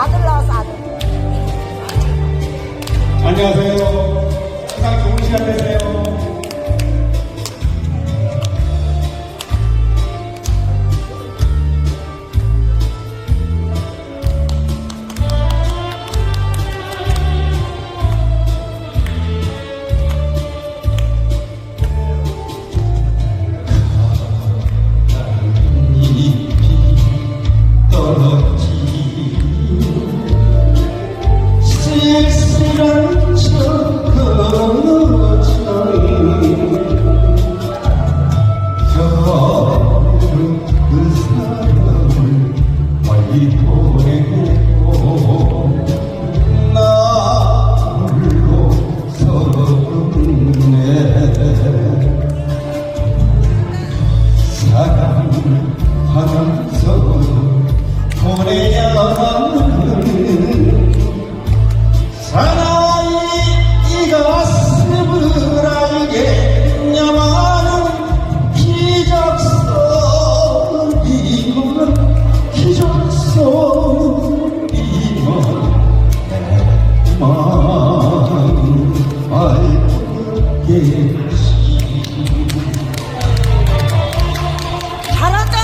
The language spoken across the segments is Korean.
아들 나왔어, 아들. 안녕하세요. 항상 좋은 시간 되세요. 쓸쓸한 척하는 그 사람을 빨리 보내고 나 홀로 서럽네 사랑하면서 보내야 하는 사나이 이 가슴을 알겠냐마는 기적소리만 기적소리만 내 마음 알겠지. 잘한다!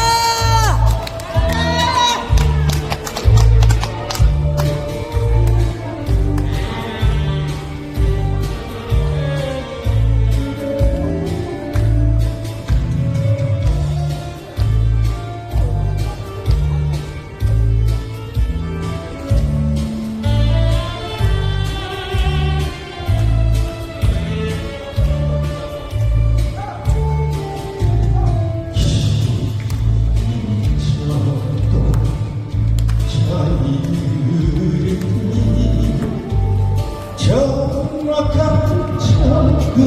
정확한 척그장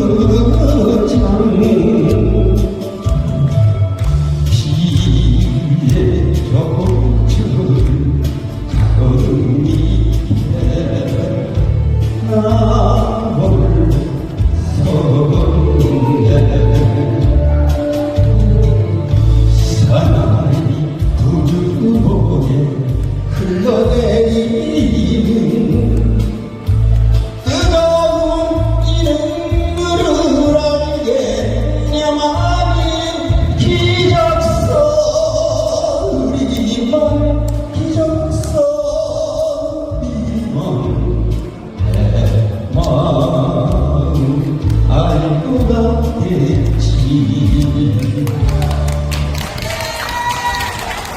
비에 젖은 가을 밑에 나 홀서네 사나이 부르보게 흘러내